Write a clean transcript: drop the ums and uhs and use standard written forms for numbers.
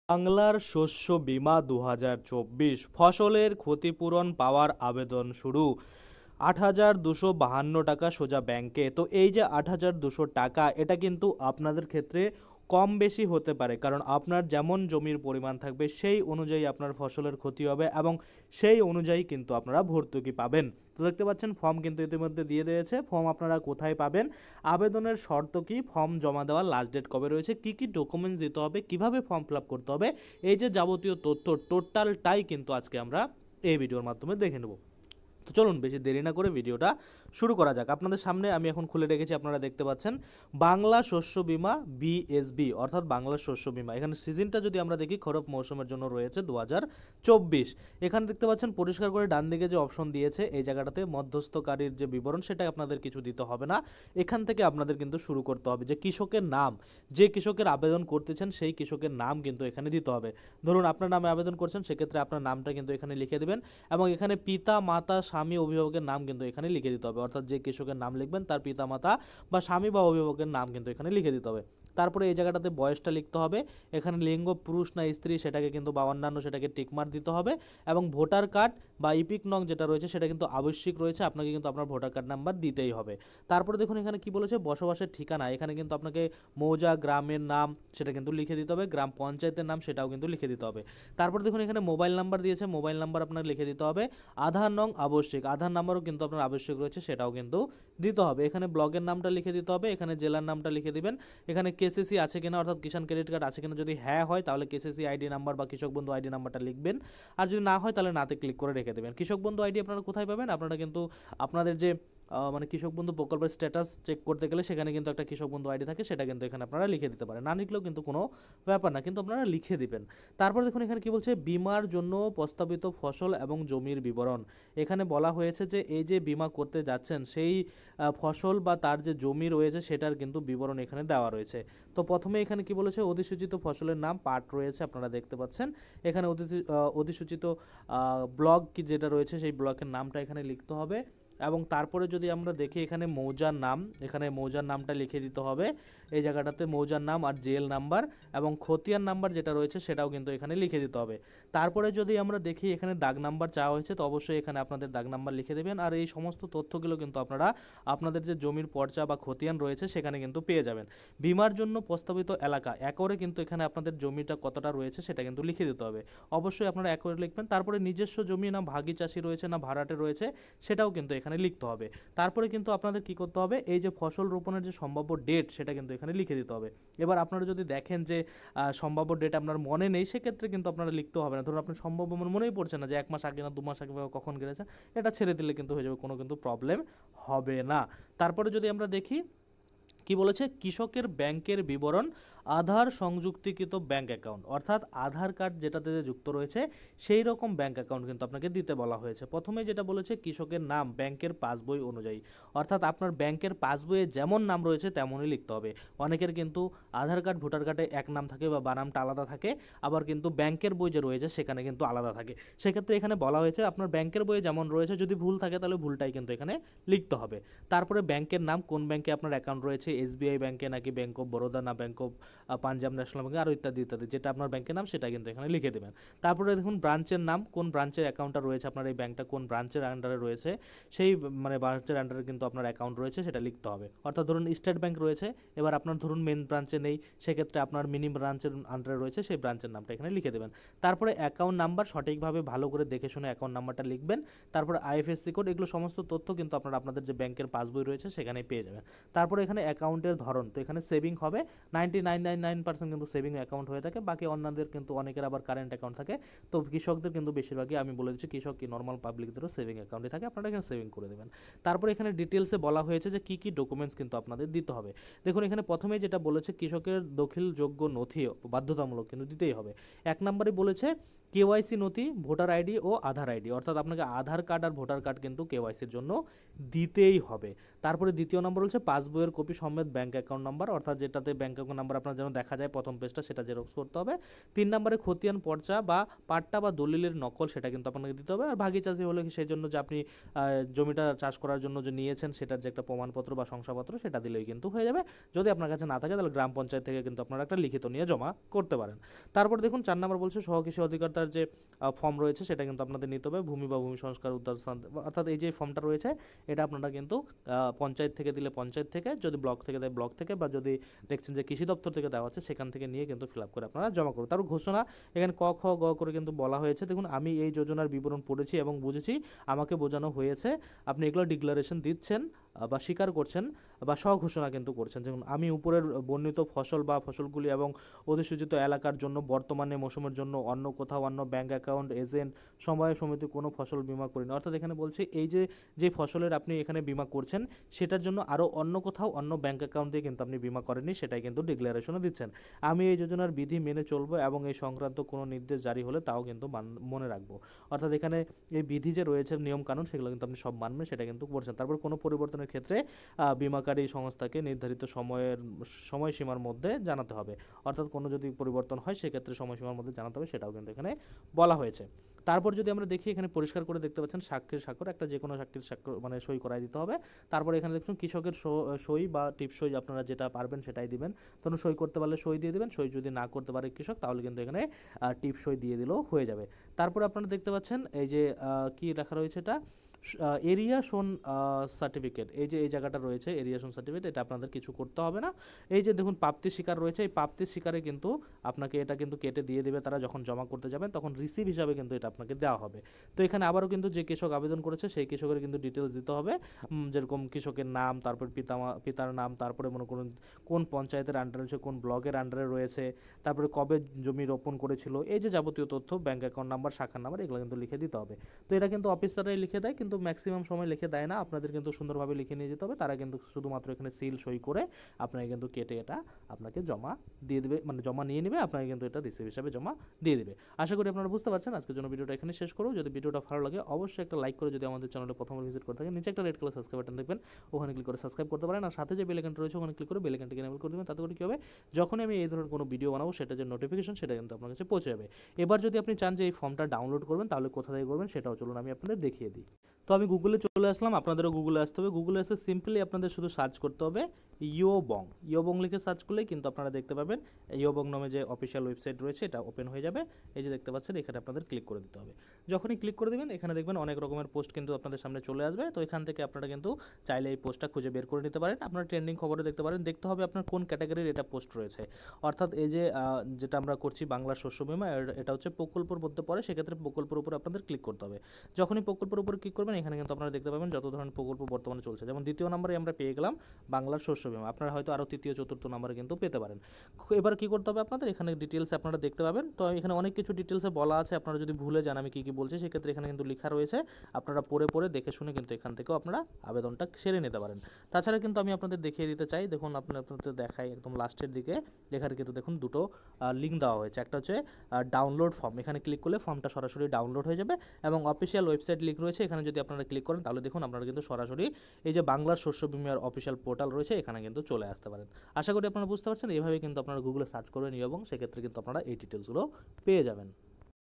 বাংলার শস্য বীমা 2024 ফসলের ক্ষতিপূরণ পাওয়ার আবেদন শুরু। ৮,২৫২ টাকা সোজা ব্যাংকে। তো এই যে ৮,২০০ টাকা, এটা কিন্তু আপনাদের ক্ষেত্রে কম বেশি হতে পারে, কারণ আপনার যেমন জমির পরিমাণ থাকবে সেই অনুযায়ী আপনার ফসলের ক্ষতি হবে এবং সেই অনুযায়ী কিন্তু আপনারা ভর্তুকি পাবেন। তো দেখতে পাচ্ছেন ফর্ম কিন্তু ইতিমধ্যে দিয়ে দিয়েছে। ফর্ম আপনারা কোথায় পাবেন, আবেদনের শর্ত কি, ফর্ম জমা দেওয়ার লাস্ট ডেট কবে রয়েছে, কি কি ডকুমেন্টস দিতে হবে, কিভাবে ফর্ম ফিল আপ করতে হবে, এই যে যাবতীয় তথ্য টোটালটাই কিন্তু আজকে আমরা এই ভিডিওর মাধ্যমে দেখে নেব। তো চলুন বেশি দেরি না করে ভিডিওটা শুরু করা যাক। আপনাদের সামনে আমি এখন খুলে রেখেছি, আপনারা দেখতে পাচ্ছেন বাংলা শস্য বীমা বিএসবি, অর্থাৎ বাংলা শস্য বীমা। এখানে সিজনটা যদি আমরা দেখি, খরফ মৌসুমের জন্য রয়েছে 2024। এখানে দেখতে পাচ্ছেন পরিষ্কার করে ডান দিকে যে অপশন দিয়েছে এই জায়গাটাতে মধ্যস্থকারীর যে বিবরণ, সেটা আপনাদের কিছু দিতে হবে না। এখান থেকে আপনাদের কিন্তু শুরু করতে হবে যে কৃষকের নাম, যে কৃষকের আবেদন করতেছেন সেই কৃষকের নাম কিন্তু এখানে দিতে হবে। ধরুন আপনার নামে আবেদন করছেন, সেক্ষেত্রে আপনার নামটা কিন্তু এখানে লিখে দেবেন এবং এখানে পিতা মাতা স্বামী অভিভাবকের নাম কিন্তু এখানে লিখে দিতে হবে। অর্থাৎ যে কৃষকের নাম লিখবেন তার পিতা মাতা বা স্বামী বা অভিভাবকের নাম কিন্তু এখানে লিখে দিতে হবে। তারপরে এই জায়গাটাতে বয়সটা লিখতে হবে। এখানে লিঙ্গ পুরুষ না স্ত্রী সেটাকে কিন্তু বা অন্যান্য সেটাকে টিকমার্ক দিতে হবে এবং ভোটার কার্ড বা ইপিক নং যেটা রয়েছে সেটা কিন্তু আবশ্যিক রয়েছে, আপনাকে কিন্তু আপনার ভোটার কার্ড নাম্বার দিতেই হবে। তারপরে দেখুন এখানে কি বলেছে, বসবাসের ঠিকানা। এখানে কিন্তু আপনাকে মৌজা গ্রামের নাম সেটা কিন্তু লিখে দিতে হবে, গ্রাম পঞ্চায়েতের নাম সেটাও কিন্তু লিখে দিতে হবে। তারপর দেখুন এখানে মোবাইল নাম্বার দিয়েছে, মোবাইল নাম্বার আপনাকে লিখে দিতে হবে। আধার নং আবশ্যিক, আধার নাম্বারও কিন্তু আপনার আবশ্যক রয়েছে, সেটাও কিন্তু দিতে হবে। এখানে ব্লকের নামটা লিখে দিতে হবে, এখানে জেলার নামটা লিখে দিবেন। এখানে কেসিসি আছে কিনা, অর্থাৎ কিষাণ ক্রেডিট কার্ড আছে কিনা, যদি হ্যাঁ হয় তাহলে কেসিসি আইডি নাম্বার বা কৃষক বন্ধু আইডি নাম্বারটা লিখবেন, আর যদি না হয় তাহলে নাতে ক্লিক করে রেখে দেবেন। কৃষক বন্ধু আইডি আপনারা কোথায় পাবেন, আপনারা কিন্তু আপনাদের যে মানে কৃষক বন্ধু প্রকল্পের স্ট্যাটাস চেক করতে গেলে সেখানে কিন্তু একটা কৃষক বন্ধু আইডি থাকে, সেটা কিন্তু এখানে আপনারা লিখে দিতে পারেন। না লিখলেও কিন্তু কোনো ব্যাপার না, কিন্তু আপনারা লিখে দিবেন। তারপর দেখুন এখানে কি বলছে, বিমার জন্য প্রস্তাবিত ফসল এবং জমির বিবরণ। এখানে বলা হয়েছে যে এই যে বিমা করতে যাচ্ছেন সেই ফসল বা তার যে জমি রয়েছে সেটার কিন্তু বিবরণ এখানে দেওয়া রয়েছে। তো প্রথমে এখানে কি বলেছে, অধিসূচিত ফসলের নাম পাট রয়েছে, আপনারা দেখতে পাচ্ছেন। এখানে অধিসূচিত ব্লক কি যেটা রয়েছে সেই ব্লকের নামটা এখানে লিখতে হবে এবং তারপরে যদি আমরা দেখি এখানে মৌজার নাম, এখানে মৌজার নামটা লিখে দিতে হবে এই জায়গাটাতে, মৌজার নাম আর জেল নাম্বার এবং খতিয়ান নাম্বার যেটা রয়েছে সেটাও কিন্তু এখানে লিখে দিতে হবে। তারপরে যদি আমরা দেখি এখানে দাগ নাম্বার চাওয়া হয়েছে, তো অবশ্যই এখানে আপনাদের দাগ নাম্বার লিখে দেবেন। আর এই সমস্ত তথ্যগুলো কিন্তু আপনারা আপনাদের যে জমির পর্চা বা খতিয়ান রয়েছে সেখানে কিন্তু পেয়ে যাবেন। বিমার জন্য প্রস্তাবিত এলাকা একরে কিন্তু এখানে আপনাদের জমিটা কতটা রয়েছে সেটা কিন্তু লিখে দিতে হবে। অবশ্যই আপনারা একরে লিখবেন। তারপরে নিজস্ব জমি না ভাগী চাষি রয়েছে না ভাড়াটে রয়েছে সেটাও কিন্তু এখানে লিখতে হবে। তারপরে কিন্তু আপনাদের কি করতে হবে, এই যে ফসল রোপণের যে সম্ভাব্য ডেট সেটা কিন্তু এখানে লিখে দিতে হবে। এবার আপনারা যদি দেখেন যে সম্ভাব্য ডেট আপনার মনে নেই, সেক্ষেত্রে কিন্তু আপনারা লিখতে হবে না। ধরুন আপনার সম্ভাব্য মনেই পড়ছে না যে 1 মাস আগে না 2 মাস আগে বা কখন গেছে, এটা ছেড়ে দিলে কিন্তু হয়ে যাবে, কোনো কিন্তু প্রবলেম হবে না। তারপরে যদি আমরা দেখি কি বলেছে, কৃষকের ব্যাংকের বিবরণ, আধার সংযুক্তিকৃত ব্যাংক অ্যাকাউন্ট, অর্থাৎ আধার কার্ড যেটাতে যুক্ত রয়েছে সেই রকম ব্যাংক অ্যাকাউন্ট কিন্তু আপনাকে দিতে বলা হয়েছে। প্রথমে যেটা বলেছে কৃষকের নাম ব্যাংকের পাসবই অনুযায়ী, অর্থাৎ আপনার ব্যাংকের পাসবইয়ে যেমন নাম রয়েছে তেমনই লিখতে হবে। অনেকের কিন্তু আধার কার্ড ভোটার কার্ডে এক নাম থাকে বা বানামটা আলাদা থাকে, আবার কিন্তু ব্যাংকের বই যে রয়েছে সেখানে কিন্তু আলাদা থাকে। সেক্ষেত্রে এখানে বলা হয়েছে আপনার ব্যাংকের বইয়ে যেমন রয়েছে যদি ভুল থাকে তাহলে ভুলটাই কিন্তু এখানে লিখতে হবে। তারপরে ব্যাংকের নাম, কোন ব্যাংকে আপনার অ্যাকাউন্ট রয়েছে, এসবিআই ব্যাংকে নাকি ব্যাংক অফ বরোদা না ব্যাংক অফ পাঞ্জাব ন্যাশনাল ব্যাংকে, আরও ইত্যাদি ইত্যাদি, যেটা আপনার ব্যাংকের নাম সেটা কিন্তু এখানে লিখে দেবেন। তারপরে দেখুন ব্রাঞ্চের নাম, কোন ব্রাঞ্চের অ্যাকাউন্টটা রয়েছে, আপনার এই ব্যাংকটা কোন ব্রাঞ্চের আন্ডারে রয়েছে সেই মানে ব্রাঞ্চের আন্ডারে কিন্তু আপনার অ্যাকাউন্ট রয়েছে সেটা লিখতে হবে। অর্থাৎ ধরুন স্টেট ব্যাংক রয়েছে, এবার আপনার ধরুন মেন ব্রাঞ্চে নেই, সেক্ষেত্রে আপনার মিনি ব্রাঞ্চের আন্ডারে রয়েছে সেই ব্রাঞ্চের নামটা এখানে লিখে দেবেন। তারপরে অ্যাকাউন্ট নাম্বার সঠিকভাবে ভালো করে দেখে শুনে অ্যাকাউন্ট নাম্বারটা লিখবেন। তারপরে আইএফএসসি কোড, এগুলো সমস্ত তথ্য কিন্তু আপনারা আপনাদের যে ব্যাংকের পাসবই রয়েছে সেখানে পেয়ে যাবেন। তারপরে এখানে অ্যাকাউন্টের ধরন, তো এখানে সেভিং হবে, 99.99% কিন্তু সেভিং অ্যাকাউন্ট হয়ে থাকে। বাকি অন্যদের কিন্তু অনেকের আবার কারেন্ট অ্যাকাউন্ট থাকে, তো কৃষকদের কিন্তু বেশিরভাগই আমি বলে দিচ্ছি কৃষক কি নর্মাল পাবলিকদেরও সেভিং অ্যাকাউন্টে থাকে, আপনারা এখানে সেভিং করে দেবেন। তারপরে এখানে ডিটেলসে বলা হয়েছে যে কী কী ডকুমেন্টস কিন্তু আপনাদের দিতে হবে। দেখুন এখানে প্রথমেই যেটা বলেছে কৃষকের দখিলযোগ্য নথি বাধ্যতামূলক কিন্তু দিতেই হবে। 1 নম্বরে বলেছে কেওয়াইসি নথি, ভোটার আইডি ও আধার আইডি, অর্থাৎ আপনাকে আধার কার্ড আর ভোটার কার্ড কিন্তু কেওয়াইসির জন্য দিতেই হবে। তারপরে দ্বিতীয় নম্বর হচ্ছে পাসবইয়ের কপি সমেত ব্যাংক অ্যাকাউন্ট নাম্বার, অর্থাৎ যেটাতে ব্যাংক অ্যাকাউন্ট নাম্বার আপনার যেন দেখা যায় প্রথম পেজটা, সেটা জেরক্স করতে হবে। 3 নম্বরে খতিয়ান পর্চা বা পাট্টা বা দলিলের নকল, সেটা কিন্তু আপনাকে দিতে হবে। আর ভাগী চাষি হলে সেই জন্য যে আপনি জমিটা চাষ করার জন্য যে নিয়েছেন সেটার যে একটা প্রমাণপত্র বা শংসাপত্র, সেটা দিলেই কিন্তু হয়ে যাবে। যদি আপনার কাছে না থাকে তাহলে গ্রাম পঞ্চায়েত থেকে কিন্তু আপনারা একটা লিখিত নিয়ে জমা করতে পারেন। তারপর দেখুন 4 নম্বর বলছে সহকৃষি অধিকর্তার যে ফর্ম রয়েছে সেটা কিন্তু আপনাদের নিতে হবে। ভূমি বা ভূমি সংস্কার উদ্ধার স্থান, অর্থাৎ এই যে ফর্মটা রয়েছে এটা আপনারা কিন্তু পঞ্চায়েত থেকে দিলে পঞ্চায়েত থেকে, যদি ব্লক থেকে দেয় ব্লক থেকে, বা যদি দেখছেন যে কৃষি দপ্তর থেকে দেওয়া হচ্ছে সেখান থেকে নিয়ে কিন্তু ফিল আপ করে আপনারা জমা করুন। তারপর ঘোষণা, এখানে ক খ গ করে কিন্তু বলা হয়েছে। দেখুন আমি এই যোজনার বিবরণ পড়েছি এবং বুঝেছি, আমাকে বোঝানো হয়েছে। আপনি এগুলো ডিক্লারেশন দিচ্ছেন বা স্বীকার করছেন বা স্বঘোষণা কিন্তু করছেন। যেমন আমি উপরের বর্ণিত ফসল বা ফসলগুলি এবং অধিসূচিত এলাকার জন্য বর্তমানে মৌসুমের জন্য অন্য কোথাও অন্য ব্যাংক অ্যাকাউন্ট, এজেন্ট, সমবায় সমিতি কোনো ফসল বীমা করিনি। অর্থাৎ এখানে বলছে এই যে ফসলের আপনি এখানে বীমা করছেন সেটার জন্য আরও অন্য কোথাও অন্য ব্যাংক অ্যাকাউন্ট দিয়ে কিন্তু আপনি বীমা করেননি, সেটাই কিন্তু ডিক্লারেশনও দিচ্ছেন। আমি এই যোজনার বিধি মেনে চলবো এবং এই সংক্রান্ত কোনো নির্দেশ জারি হলে তাও কিন্তু মনে রাখবো। অর্থাৎ এখানে এই বিধি যে রয়েছে নিয়মকানুন সেগুলো কিন্তু আপনি সব মানবেন, সেটা কিন্তু করছেন। তারপর কোনো পরিবর্তনের ক্ষেত্রে বীমাকারী সংস্থাকে নির্ধারিত সময়সীমার মধ্যে জানাতে হবে। অর্থাৎ কোনো যদি পরিবর্তন হয় সেক্ষেত্রে সময়সীমার মধ্যে জানাতে হবে, সেটাও কিন্তু এখানে বলা হয়েছে। তারপর যদি আমরা দেখি এখানে পরিষ্কার করে দেখতে পাচ্ছেন সাক্ষীর স্বাক্ষর, একটা যে কোনো সাক্ষীর স্বাক্ষর মানে সই করাই দিতে হবে। তারপর এখানে দেখুন কৃষকের সই বা টিপ সই, আপনারা যেটা পারবেন সেটাই দিবেন। তখন সই করতে পারলে সই দিয়ে দিবেন, সই যদি না করতে পারে কৃষক তাহলে কিন্তু এখানে টিপ সই দিয়ে দিলেও হয়ে যাবে। তারপর আপনারা দেখতে পাচ্ছেন এই যে কি লেখা রয়েছে, এটা এরিয়া শোন সার্টিফিকেট, এই যে এই জায়গাটা রয়েছে এরিয়া শোন সার্টিফিকেট, এটা আপনাদের কিছু করতে হবে না। এই যে দেখুন প্রাপ্তি স্বীকার রয়েছে, এই প্রাপ্তি স্বীকারে কিন্তু আপনাকে এটা কিন্তু কেটে দিয়ে দেবে তারা, যখন জমা করতে যাবেন তখন রিসিভ হিসাবে কিন্তু এটা আপনাকে দেওয়া হবে। তো এখানে আবারও কিন্তু যে কৃষক আবেদন করেছে সেই কৃষকের কিন্তু ডিটেলস দিতে হবে, যেরকম কৃষকের নাম, তারপর পিতার নাম, তারপরে মনে করুন কোন পঞ্চায়েতের আন্ডারে রয়েছে, কোন ব্লকের আন্ডারে রয়েছে, তারপরে কবে জমি রোপণ করেছিল, এই যে যাবতীয় তথ্য, ব্যাঙ্ক অ্যাকাউন্ট নাম্বার, শাখার নাম্বার, এগুলো কিন্তু লিখে দিতে হবে। তো এটা কিন্তু অফিসাররাই লিখে দেয়, কিন্তু ম্যাক্সিমাম সময় লিখে দেয় না, আপনাদের কিন্তু সুন্দরভাবে লিখে নিয়ে যেতে হবে। তারা কিন্তু শুধুমাত্র এখানে সিল সই করে আপনাকে কিন্তু কেটে এটা আপনাকে জমা দিয়ে দেবে, মানে জমা নিয়ে নেবে, আপনাকে কিন্তু এটা রিসিভ হিসাবে জমা দিয়ে দেবে। আশা করি আপনারা বুঝতে পারছেন। আজকের জন্য ভিডিওটা এখানে শেষ করব। যদি ভিডিওটা ভালো লাগে অবশ্যই একটা লাইক করে, যদি আমাদের চ্যানেলে প্রথমবার ভিজিট করে থাকেন নিচে একটা রেড কালার সাবস্ক্রাইব বাটন দেখবেন, ওখানে ক্লিক করে সাবস্ক্রাইব করতে পারেন। আর সাথে যে বেল আইকনটা রয়েছে ওখানে ক্লিক করে বেল আইকনটাকে এনেবল করে দেবেন। তাতে করে কী হবে, যখনই আমি এই ধরনের কোনো ভিডিও বানাবো সেটা যে নোটিফিকেশন সেটা কিন্তু আপনার কাছে পৌঁছে যাবে। এবার যদি আপনি চান যে এই ফর্মটা ডাউনলোড করবেন তাহলে কোথা থেকে করবেন সেটাও চলুন আমি আপনাদের দেখিয়ে দিই। তো আমি গুগলে চলে আসলাম, আপনাদেরও গুগলে আসতে হবে। গুগলে এসে সিম্পলি আপনাদের শুধু সার্চ করতে হবে ইয়োবং লিখে সার্চ করলেই কিন্তু আপনারা দেখতে পাবেন ইয়োবং নামে যে অফিসিয়াল ওয়েবসাইট রয়েছে এটা ওপেন হয়ে যাবে। এই যে দেখতে পাচ্ছেন এখানে আপনাদের ক্লিক করে দিতে হবে। যখনই ক্লিক করে দেবেন এখানে দেখবেন অনেক রকমের পোস্ট কিন্তু আপনাদের সামনে চলে আসবে। তো এখান থেকে আপনারা কিন্তু চাইলে এই পোস্টটা খুঁজে বের করে নিতে পারেন। আপনারা ট্রেন্ডিং খবরে দেখতে পারেন, দেখতে হবে আপনার কোন ক্যাটাগরির এটা পোস্ট রয়েছে। অর্থাৎ এই যে যেটা আমরা করছি বাংলার শস্য বীমা, এটা হচ্ছে প্রকল্পের মধ্যে পড়ে, সেক্ষেত্রে প্রকল্পের উপর আপনাদের ক্লিক করতে হবে। যখনই প্রকল্পের উপর ক্লিক করবেন এখানে কিন্তু আপনারা দেখতে পাবেন যত ধরনের প্রকল্প বর্তমানে চলছে। যেমন দ্বিতীয় নম্বরে আমরা পেয়ে গেলাম বাংলার শস্য বীমা, আপনারা হয়তো আরও তৃতীয় চতুর্থ নম্বরে কিন্তু পেতে পারেন। এবার কি করতে হবে আপনাদের, এখানে ডিটেলস আপনারা দেখতে পাবেন। তো এখানে অনেক কিছু ডিটেলসে বলা আছে, আপনারা যদি ভুলে যান আমি কী বলছি সেক্ষেত্রে এখানে কিন্তু লেখা রয়েছে, আপনারা পড়ে দেখে শুনে কিন্তু এখান থেকেও আপনারা আবেদনটা সেরে নিতে পারেন। তাছাড়া কিন্তু আমি আপনাদের দেখিয়ে দিতে চাই, দেখুন আপনাদের দেখাই একদম লাস্টের দিকে এখানে কিন্তু দেখুন দুটো লিঙ্ক দেওয়া হয়েছে। একটা হচ্ছে ডাউনলোড ফর্ম, এখানে ক্লিক করলে ফর্মটা সরাসরি ডাউনলোড হয়ে যাবে, এবং অফিসিয়াল ওয়েবসাইট লিঙ্ক রয়েছে, এখানে যদি আপনারা ক্লিক করেন তাহলে দেখুন আপনারা কিন্তু সরাসরি এই যে বাংলার শস্য বীমার অফিসিয়াল পোর্টাল রয়েছে এখানে কিন্তু চলে আসতে পারেন। আশা করি আপনারা বুঝতে পারছেন। এইভাবে কিন্তু আপনারা গুগলে সার্চ করবেন এবং সেক্ষেত্রে কিন্তু আপনারা এই ডিটেলসগুলো পেয়ে যাবেন।